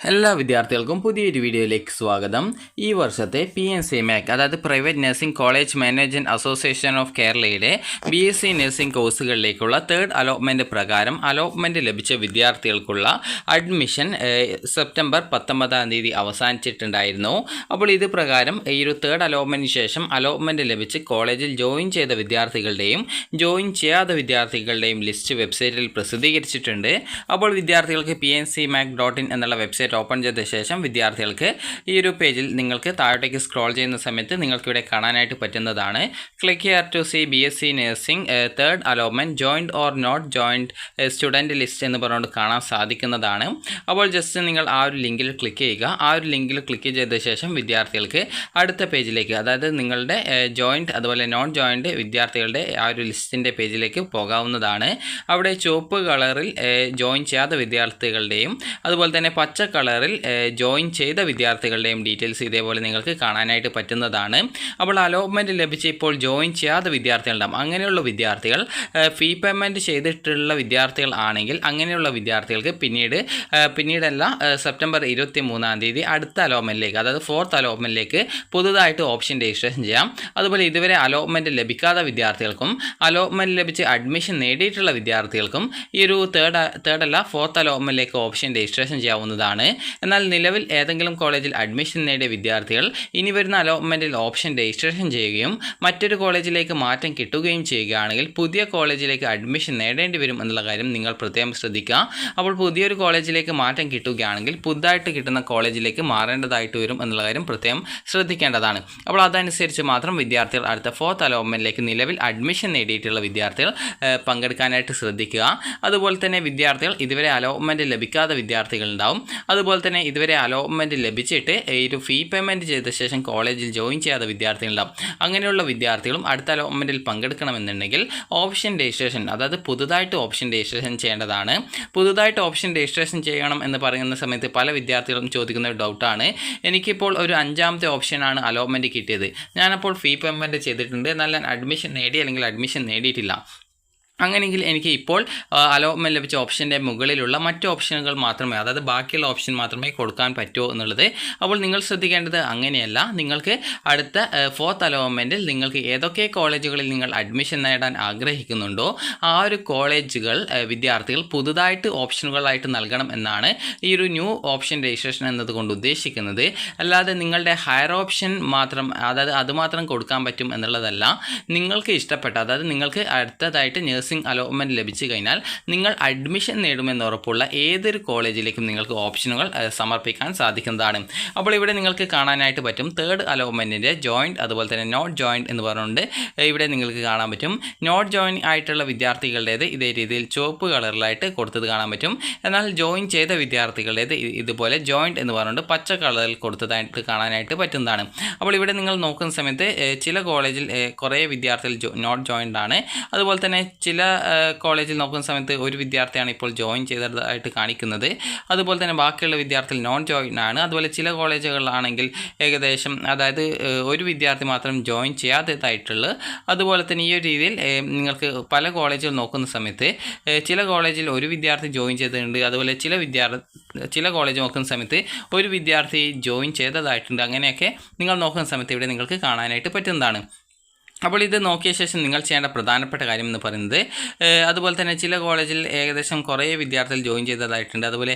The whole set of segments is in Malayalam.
എല്ലാ വിദ്യാർത്ഥികൾക്കും പുതിയൊരു വീഡിയോയിലേക്ക് സ്വാഗതം. ഈ വർഷത്തെ PNC MAC അതായത് private nursing college management association of കേരളയുടെ BSc നഴ്സിംഗ് കോഴ്സുകളിലേക്കുള്ള തേർഡ് അലോട്ട്മെൻറ്റ് പ്രകാരം അലോട്ട്മെൻറ്റ് ലഭിച്ച വിദ്യാർത്ഥികൾക്കുള്ള അഡ്മിഷൻ സെപ്റ്റംബർ 19 അവസാനിച്ചിട്ടുണ്ടായിരുന്നു. അപ്പോൾ ഇത് പ്രകാരം ഈ ഒരു തേർഡ് അലോട്ട്മെൻറ്റിന് ശേഷം അലോട്ട്മെൻറ്റ് ലഭിച്ച് കോളേജിൽ ജോയിൻ ചെയ്ത വിദ്യാർത്ഥികളുടെയും ജോയിൻ ചെയ്യാത്ത വിദ്യാർത്ഥികളുടെയും ലിസ്റ്റ് വെബ്സൈറ്റിൽ പ്രസിദ്ധീകരിച്ചിട്ടുണ്ട്. അപ്പോൾ വിദ്യാർത്ഥികൾക്ക് PNCMAC.in എന്നുള്ള വെബ്സൈറ്റ് ഓപ്പൺ ചെയ്ത ശേഷം വിദ്യാർത്ഥികൾക്ക് ഈ ഒരു പേജിൽ നിങ്ങൾക്ക് താഴോട്ടേക്ക് സ്ക്രോൾ ചെയ്യുന്ന സമയത്ത് നിങ്ങൾക്കിവിടെ കാണാനായിട്ട് പറ്റുന്നതാണ്. Click here to see BSc nursing third allotment joined or not joined student list എന്ന് പറഞ്ഞുകൊണ്ട് കാണാൻ സാധിക്കുന്നതാണ്. അപ്പോൾ ജസ്റ്റ് നിങ്ങൾ ആ ഒരു ലിങ്കിൽ ക്ലിക്ക് ചെയ്യുക. ആ ഒരു ലിങ്കിൽ ക്ലിക്ക് ചെയ്ത ശേഷം വിദ്യാർത്ഥികൾക്ക് അടുത്ത പേജിലേക്ക്, അതായത് നിങ്ങളുടെ ജോയിൻറ്റ് അതുപോലെ നോൺ ജോയിൻറ്റ് വിദ്യാർത്ഥികളുടെ ആ ഒരു ലിസ്റ്റിൻ്റെ പേജിലേക്ക് പോകാവുന്നതാണ്. അവിടെ ചുവപ്പ് കളറിൽ ജോയിൻ ചെയ്യാത്ത വിദ്യാർത്ഥികളുടെയും അതുപോലെ തന്നെ പച്ച കളറിൽ ജോയിൻ ചെയ്ത വിദ്യാർത്ഥികളുടെയും ഡീറ്റെയിൽസ് ഇതേപോലെ നിങ്ങൾക്ക് കാണാനായിട്ട് പറ്റുന്നതാണ്. അപ്പോൾ അലോട്ട്മെൻറ്റ് ലഭിച്ച് ഇപ്പോൾ ജോയിൻ ചെയ്യാത്ത വിദ്യാർത്ഥികളുണ്ടാകും. അങ്ങനെയുള്ള വിദ്യാർത്ഥികൾ ഫീ പേയ്മെൻറ്റ് ചെയ്തിട്ടുള്ള വിദ്യാർത്ഥികൾ ആണെങ്കിൽ അങ്ങനെയുള്ള വിദ്യാർത്ഥികൾക്ക് പിന്നീടല്ല സെപ്റ്റംബർ 23 അടുത്ത അലോട്ട്മെൻറ്റിലേക്ക്, അതായത് ഫോർത്ത് അലോട്ട്മെൻറ്റിലേക്ക് പുതുതായിട്ട് ഓപ്ഷൻ രജിസ്ട്രേഷൻ ചെയ്യാം. അതുപോലെ ഇതുവരെ അലോട്ട്മെൻറ്റ് ലഭിക്കാത്ത വിദ്യാർത്ഥികൾക്കും അലോട്ട്മെൻറ്റ് ലഭിച്ച് അഡ്മിഷൻ നേടിയിട്ടുള്ള വിദ്യാർത്ഥികൾക്കും ഈ ഒരു ഫോർത്ത് അലോട്ട്മെൻറ്റിലേക്ക് ഓപ്ഷൻ രജിസ്ട്രേഷൻ ചെയ്യാവുന്നതാണ്. എന്നാൽ നിലവിൽ ഏതെങ്കിലും കോളേജിൽ അഡ്മിഷൻ നേടിയ വിദ്യാർത്ഥികൾ ഇനി വരുന്ന അലോട്ട്മെൻറ്റിൽ ഓപ്ഷൻ രജിസ്ട്രേഷൻ ചെയ്യുകയും മറ്റൊരു കോളേജിലേക്ക് മാറ്റം കിട്ടുകയും ചെയ്യുകയാണെങ്കിൽ പുതിയ കോളേജിലേക്ക് അഡ്മിഷൻ നേടേണ്ടി വരും എന്നുള്ള കാര്യം നിങ്ങൾ പ്രത്യേകം ശ്രദ്ധിക്കുക. അപ്പോൾ പുതിയൊരു കോളേജിലേക്ക് മാറ്റം കിട്ടുകയാണെങ്കിൽ പുതുതായിട്ട് കിട്ടുന്ന കോളേജിലേക്ക് മാറേണ്ടതായിട്ട് വരും എന്നുള്ള കാര്യം പ്രത്യേകം ശ്രദ്ധിക്കേണ്ടതാണ്. അപ്പോൾ അതനുസരിച്ച് മാത്രം വിദ്യാർത്ഥികൾ അടുത്ത ഫോർത്ത് അലോട്ട്മെൻറ്റിലേക്ക് നിലവിൽ അഡ്മിഷൻ നേടിയിട്ടുള്ള വിദ്യാർത്ഥികൾ പങ്കെടുക്കാനായിട്ട് ശ്രദ്ധിക്കുക. അതുപോലെ തന്നെ വിദ്യാർത്ഥികൾ ഇതുവരെ അലോട്ട്മെൻറ്റ് ലഭിക്കാത്ത വിദ്യാർത്ഥികളുണ്ടാവും. അതുപോലെ തന്നെ ഇതുവരെ അലോട്ട്മെൻറ്റ് ലഭിച്ചിട്ട് ഈ ഒരു ഫീ പേയ്മെൻറ്റ് ചെയ്ത ശേഷം കോളേജിൽ ജോയിൻ ചെയ്യാത്ത വിദ്യാർത്ഥികളുണ്ടാവും. അങ്ങനെയുള്ള വിദ്യാർത്ഥികളും അടുത്ത അലോട്ട്മെൻറ്റിൽ പങ്കെടുക്കണമെന്നുണ്ടെങ്കിൽ ഓപ്ഷൻ രജിസ്ട്രേഷൻ, അതായത് പുതുതായിട്ട് ഓപ്ഷൻ രജിസ്ട്രേഷൻ ചെയ്യേണ്ടതാണ്. പുതുതായിട്ട് ഓപ്ഷൻ രജിസ്ട്രേഷൻ ചെയ്യണം എന്ന് പറയുന്ന സമയത്ത് പല വിദ്യാർത്ഥികളും ചോദിക്കുന്ന ഒരു ഡൗട്ടാണ്, എനിക്കിപ്പോൾ ഒരു 5ാമത്തെ ഓപ്ഷനാണ് അലോട്ട്മെൻറ്റ് കിട്ടിയത്, ഞാനപ്പോൾ ഫീ പേയ്മെൻറ്റ് ചെയ്തിട്ടുണ്ട്, എന്നാൽ ഞാൻ അഡ്മിഷൻ നേടി അല്ലെങ്കിൽ അഡ്മിഷൻ നേടിയിട്ടില്ല. അങ്ങനെയെങ്കിൽ എനിക്ക് ഇപ്പോൾ അലോട്ട്മെൻറ്റ് ലഭിച്ച ഓപ്ഷൻ്റെ മുകളിലുള്ള മറ്റ് ഓപ്ഷനുകൾ മാത്രമേ, അതായത് ബാക്കിയുള്ള ഓപ്ഷൻ മാത്രമേ കൊടുക്കാൻ പറ്റൂ എന്നുള്ളത്. അപ്പോൾ നിങ്ങൾ ശ്രദ്ധിക്കേണ്ടത് അങ്ങനെയല്ല. നിങ്ങൾക്ക് അടുത്ത ഫോർത്ത് അലോട്ട്മെൻറ്റിൽ നിങ്ങൾക്ക് ഏതൊക്കെ കോളേജുകളിൽ നിങ്ങൾ അഡ്മിഷൻ നേടാൻ ആഗ്രഹിക്കുന്നുണ്ടോ ആ ഒരു കോളേജുകൾ വിദ്യാർത്ഥികൾ പുതുതായിട്ട് ഓപ്ഷനുകളായിട്ട് നൽകണം എന്നാണ് ഈ ഒരു ന്യൂ ഓപ്ഷൻ രജിസ്ട്രേഷൻ എന്നതുകൊണ്ട് ഉദ്ദേശിക്കുന്നത്. അല്ലാതെ നിങ്ങളുടെ ഹയർ ഓപ്ഷൻ മാത്രം, അതായത് അതുമാത്രം കൊടുക്കാൻ പറ്റും എന്നുള്ളതല്ല. നിങ്ങൾക്ക് ഇഷ്ടപ്പെട്ട, അതായത് നിങ്ങൾക്ക് അടുത്തതായിട്ട് അലോട്ട്മെൻറ്റ് ലഭിച്ചു കഴിഞ്ഞാൽ നിങ്ങൾ അഡ്മിഷൻ നേടുമെന്ന് ഉറപ്പുള്ള ഏതൊരു കോളേജിലേക്കും നിങ്ങൾക്ക് ഓപ്ഷനുകൾ സമർപ്പിക്കാൻ സാധിക്കുന്നതാണ്. അപ്പോൾ ഇവിടെ നിങ്ങൾക്ക് കാണാനായിട്ട് പറ്റും തേർഡ് അലോട്ട്മെൻറ്റിൻ്റെ ജോയിൻറ്റ് അതുപോലെ തന്നെ നോട്ട് ജോയിൻറ്റ് എന്ന് പറഞ്ഞുകൊണ്ട് ഇവിടെ നിങ്ങൾക്ക് കാണാൻ പറ്റും. നോട്ട് ജോയിൻ ആയിട്ടുള്ള വിദ്യാർത്ഥികളുടേത് ഇതേ രീതിയിൽ ചുവപ്പ് കളറിലായിട്ട് കൊടുത്തത് കാണാൻ പറ്റും. എന്നാൽ ജോയിൻ ചെയ്ത വിദ്യാർത്ഥികളുടേത് ഇതുപോലെ ജോയിൻറ്റ് എന്ന് പറഞ്ഞുകൊണ്ട് പച്ച കളറിൽ കൊടുത്തതായിട്ട് കാണാനായിട്ട് പറ്റുന്നതാണ്. അപ്പോൾ ഇവിടെ നിങ്ങൾ നോക്കുന്ന സമയത്ത് ചില കോളേജിൽ കുറേ വിദ്യാർത്ഥികൾ നോട്ട് ജോയിൻറ്റ് ആണ്. അതുപോലെ തന്നെ ചില കോളേജിൽ നോക്കുന്ന സമയത്ത് ഒരു വിദ്യാർത്ഥിയാണ് ഇപ്പോൾ ജോയിൻ ചെയ്തതായിട്ട് കാണിക്കുന്നത്. അതുപോലെ തന്നെ ബാക്കിയുള്ള വിദ്യാർത്ഥികൾ നോൺ ജോയിൻ ആണ്. അതുപോലെ ചില കോളേജുകളിലാണെങ്കിൽ ഏകദേശം, അതായത് ഒരു വിദ്യാർത്ഥി മാത്രം ജോയിൻ ചെയ്യാത്തതായിട്ടുള്ളത്. അതുപോലെ തന്നെ ഈ ഒരു രീതിയിൽ നിങ്ങൾക്ക് പല കോളേജുകൾ നോക്കുന്ന സമയത്ത് ചില കോളേജിൽ ഒരു വിദ്യാർത്ഥി ജോയിൻ ചെയ്തിട്ടുണ്ട്. അതുപോലെ ചില കോളേജ് നോക്കുന്ന സമയത്ത് ഒരു വിദ്യാർത്ഥി ജോയിൻ ചെയ്തതായിട്ടുണ്ട്. അങ്ങനെയൊക്കെ നിങ്ങൾ നോക്കുന്ന സമയത്ത് ഇവിടെ നിങ്ങൾക്ക് കാണാനായിട്ട് പറ്റുന്നതാണ്. അപ്പോൾ ഇത് നോക്കിയ ശേഷം നിങ്ങൾ ചെയ്യേണ്ട പ്രധാനപ്പെട്ട കാര്യം എന്ന് പറയുന്നത്, അതുപോലെ തന്നെ ചില കോളേജിൽ ഏകദേശം കുറേ വിദ്യാർത്ഥികൾ ജോയിൻ ചെയ്തതായിട്ടുണ്ട്. അതുപോലെ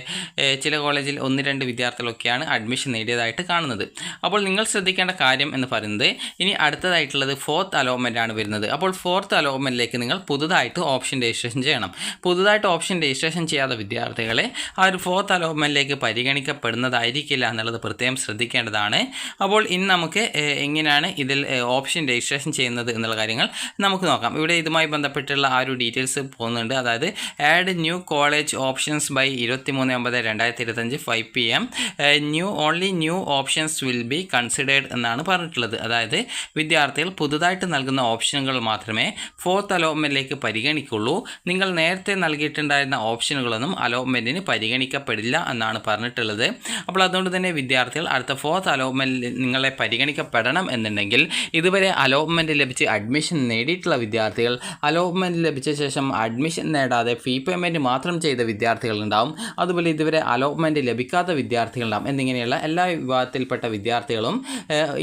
ചില കോളേജിൽ 1-2 വിദ്യാർത്ഥികളൊക്കെയാണ് അഡ്മിഷൻ നേടിയതായിട്ട് കാണുന്നത്. അപ്പോൾ നിങ്ങൾ ശ്രദ്ധിക്കേണ്ട കാര്യം എന്ന് പറയുന്നത്, ഇനി അടുത്തതായിട്ടുള്ളത് ഫോർത്ത് അലോട്ട്മെൻ്റ് ആണ് വരുന്നത്. അപ്പോൾ ഫോർത്ത് അലോട്ട്മെൻറ്റിലേക്ക് നിങ്ങൾ പുതുതായിട്ട് ഓപ്ഷൻ രജിസ്ട്രേഷൻ ചെയ്യണം. പുതുതായിട്ട് ഓപ്ഷൻ രജിസ്ട്രേഷൻ ചെയ്യാത്ത വിദ്യാർത്ഥികളെ ആ ഒരു ഫോർത്ത് അലോട്ട്മെൻറ്റിലേക്ക് പരിഗണിക്കപ്പെടുന്നതായിരിക്കില്ല എന്നുള്ളത് പ്രത്യേകം ശ്രദ്ധിക്കേണ്ടതാണ്. അപ്പോൾ ഇനി നമുക്ക് എങ്ങനെയാണ് ഇതിൽ ഓപ്ഷൻ രജിസ്ട്രേഷൻ ചെയ്യുന്നത് എന്നുള്ള കാര്യങ്ങൾ നമുക്ക് നോക്കാം. ഇവിടെ ഇതുമായി ബന്ധപ്പെട്ടുള്ള ആ ഒരു ഡീറ്റെയിൽസ് പോകുന്നുണ്ട്. അതായത് add new college options by 23/9/2025 5 PM only new options will be considered എന്നാണ് പറഞ്ഞിട്ടുള്ളത്. അതായത് വിദ്യാർത്ഥികൾ പുതുതായിട്ട് നൽകുന്ന ഓപ്ഷനുകൾ മാത്രമേ ഫോർത്ത് അലോട്ട്മെൻറ്റിലേക്ക് പരിഗണിക്കുള്ളൂ. നിങ്ങൾ നേരത്തെ നൽകിയിട്ടുണ്ടായിരുന്ന ഓപ്ഷനുകളൊന്നും അലോട്ട്മെൻറ്റിന് പരിഗണിക്കപ്പെടില്ല എന്നാണ് പറഞ്ഞിട്ടുള്ളത്. അപ്പോൾ അതുകൊണ്ട് തന്നെ വിദ്യാർത്ഥികൾ അടുത്ത ഫോർത്ത് അലോട്ട്മെൻറ്റിൽ നിങ്ങളെ പരിഗണിക്കപ്പെടണം എന്നുണ്ടെങ്കിൽ ഇതുവരെ അലോട്ട്മെൻറ്റ് ലഭിച്ച് അഡ്മിഷൻ നേടിയിട്ടുള്ള വിദ്യാർത്ഥികൾ, അലോട്ട്മെൻറ്റ് ലഭിച്ച ശേഷം അഡ്മിഷൻ നേടാതെ ഫീ പേയ്മെൻറ്റ് മാത്രം ചെയ്ത വിദ്യാർത്ഥികളുണ്ടാവും, അതുപോലെ ഇതുവരെ അലോട്ട്മെൻറ്റ് ലഭിക്കാത്ത വിദ്യാർത്ഥികളുണ്ടാവും. എന്നിങ്ങനെയുള്ള എല്ലാ വിഭാഗത്തിൽപ്പെട്ട വിദ്യാർത്ഥികളും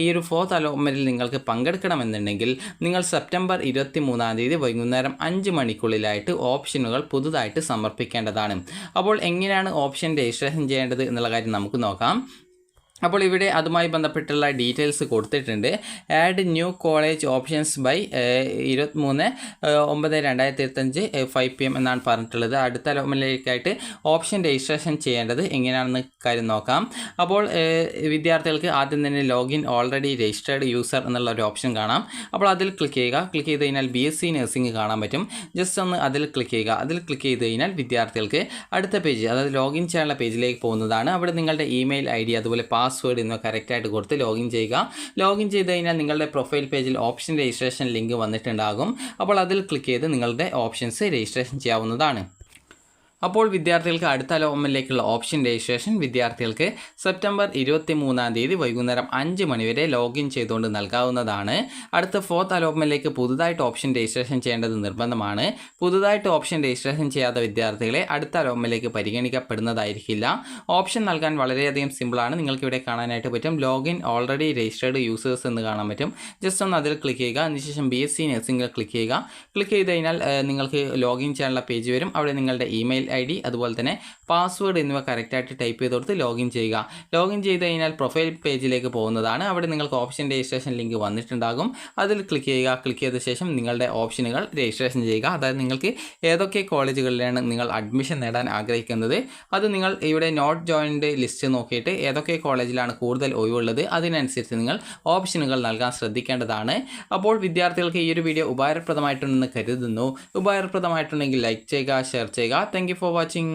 ഈ ഒരു 4th അലോട്ട്മെൻറ്റിൽ നിങ്ങൾക്ക് പങ്കെടുക്കണമെന്നുണ്ടെങ്കിൽ നിങ്ങൾ സെപ്റ്റംബർ 23-ാം തീയതി വൈകുന്നേരം 5 മണിക്കുള്ളിലായിട്ട് ഓപ്ഷനുകൾ പുതുതായിട്ട് സമർപ്പിക്കേണ്ടതാണ്. അപ്പോൾ എങ്ങനെയാണ് ഓപ്ഷൻ രജിസ്ട്രേഷൻ ചെയ്യേണ്ടത് എന്നുള്ള കാര്യം നമുക്ക് നോക്കാം. അപ്പോൾ ഇവിടെ അതുമായി ബന്ധപ്പെട്ടുള്ള ഡീറ്റെയിൽസ് കൊടുത്തിട്ടുണ്ട്. Add new college options by 23/9/2025 5 PM എന്നാണ് പറഞ്ഞിട്ടുള്ളത്. അടുത്ത അലോട്ട്മെൻറ്റിലേക്കായിട്ട് ഓപ്ഷൻ രജിസ്ട്രേഷൻ ചെയ്യേണ്ടത് എങ്ങനെയാണെന്ന് കാര്യം നോക്കാം. അപ്പോൾ വിദ്യാർത്ഥികൾക്ക് ആദ്യം തന്നെ ലോഗിൻ ഓൾറെഡി രജിസ്റ്റേർഡ് യൂസർ എന്നുള്ള ഒരു ഓപ്ഷൻ കാണാം. അപ്പോൾ അതിൽ ക്ലിക്ക് ചെയ്യുക. ക്ലിക്ക് ചെയ്ത് കഴിഞ്ഞാൽ BSc നഴ്സിംഗ് കാണാൻ പറ്റും. ജസ്റ്റ് ഒന്ന് അതിൽ ക്ലിക്ക് ചെയ്യുക. അതിൽ ക്ലിക്ക് ചെയ്ത് കഴിഞ്ഞാൽ വിദ്യാർത്ഥികൾക്ക് അടുത്ത പേജ്, അതായത് ലോഗിൻ ചെയ്യാനുള്ള പേജിലേക്ക് പോകുന്നതാണ്. അവിടെ നിങ്ങളുടെ ഇമെയിൽ ID അതുപോലെ പാസ്വേഡ് എന്നിവ കറക്റ്റായിട്ട് കൊടുത്ത് ലോഗിൻ ചെയ്യുക. ലോഗിൻ ചെയ്ത് കഴിഞ്ഞാൽ നിങ്ങളുടെ പ്രൊഫൈൽ പേജിൽ ഓപ്ഷൻ രജിസ്ട്രേഷൻ ലിങ്ക് വന്നിട്ടുണ്ടാകും. അപ്പോൾ അതിൽ ക്ലിക്ക് ചെയ്ത് നിങ്ങളുടെ ഓപ്ഷൻസ് രജിസ്ട്രേഷൻ ചെയ്യാവുന്നതാണ്. അപ്പോൾ വിദ്യാർത്ഥികൾക്ക് അടുത്ത അലോട്ട്മെൻറ്റിലേക്കുള്ള ഓപ്ഷൻ രജിസ്ട്രേഷൻ വിദ്യാർത്ഥികൾക്ക് സെപ്റ്റംബർ 23-ാം തീയതി വൈകുന്നേരം 5 മണിവരെ ലോഗിൻ ചെയ്തുകൊണ്ട് നൽകാവുന്നതാണ്. അടുത്ത 4th അലോട്ട്മെൻറ്റിലേക്ക് പുതുതായിട്ട് ഓപ്ഷൻ രജിസ്ട്രേഷൻ ചെയ്യേണ്ടത് നിർബന്ധമാണ്. പുതുതായിട്ട് ഓപ്ഷൻ രജിസ്ട്രേഷൻ ചെയ്യാത്ത വിദ്യാർത്ഥികളെ അടുത്ത അലോട്ട്മെൻറ്റിലേക്ക് പരിഗണിക്കപ്പെടുന്നതായിരിക്കില്ല. ഓപ്ഷൻ നൽകാൻ വളരെയധികം സിമ്പിളാണ്. നിങ്ങൾക്ക് ഇവിടെ കാണാനായിട്ട് പറ്റും. ലോഗിൻ ഓൾറെഡി രജിസ്റ്റേർഡ് യൂസേഴ്സ് എന്ന് കാണാൻ പറ്റും. ജസ്റ്റ് ഒന്ന് അതിൽ ക്ലിക്ക് ചെയ്യുക. അതിനുശേഷം BSc നഴ്സിംഗിൽ ക്ലിക്ക് ചെയ്യുക. ക്ലിക്ക് ചെയ്ത് കഴിഞ്ഞാൽ നിങ്ങൾക്ക് ലോഗിൻ ചെയ്യാനുള്ള പേജ് വരും. അവിടെ നിങ്ങളുടെ ഇമെയിൽ ID അതുപോലെ തന്നെ പാസ്വേഡ് എന്നിവ കറക്റ്റായിട്ട് ടൈപ്പ് ചെയ്ത് കൊടുത്ത് ലോഗിൻ ചെയ്യുക. ലോഗിൻ ചെയ്ത് കഴിഞ്ഞാൽ പ്രൊഫൈൽ പേജിലേക്ക് പോകുന്നതാണ്. അവിടെ നിങ്ങൾക്ക് ഓപ്ഷൻ രജിസ്ട്രേഷൻ ലിങ്ക് വന്നിട്ടുണ്ടാകും. അതിൽ ക്ലിക്ക് ചെയ്യുക. ക്ലിക്ക് ചെയ്ത ശേഷം നിങ്ങളുടെ ഓപ്ഷനുകൾ രജിസ്ട്രേഷൻ ചെയ്യുക. അതായത് നിങ്ങൾക്ക് ഏതൊക്കെ കോളേജുകളിലാണ് നിങ്ങൾ അഡ്മിഷൻ നേടാൻ ആഗ്രഹിക്കുന്നത്, അത് നിങ്ങൾ ഇവിടെ നോട്ട് ജോയിൻഡ് ലിസ്റ്റ് നോക്കിയിട്ട് ഏതൊക്കെ കോളേജിലാണ് കൂടുതൽ ഒഴിവുള്ളത് അതിനനുസരിച്ച് നിങ്ങൾ ഓപ്ഷനുകൾ നൽകാൻ ശ്രദ്ധിക്കേണ്ടതാണ്. അപ്പോൾ വിദ്യാർത്ഥികൾക്ക് ഈ ഒരു വീഡിയോ ഉപകാരപ്രദമായിട്ടുണ്ടെന്ന് കരുതുന്നു. ഉപകാരപ്രദമായിട്ടുണ്ടെങ്കിൽ ലൈക്ക് ചെയ്യുക, ഷെയർ ചെയ്യുക. Thank you for watching.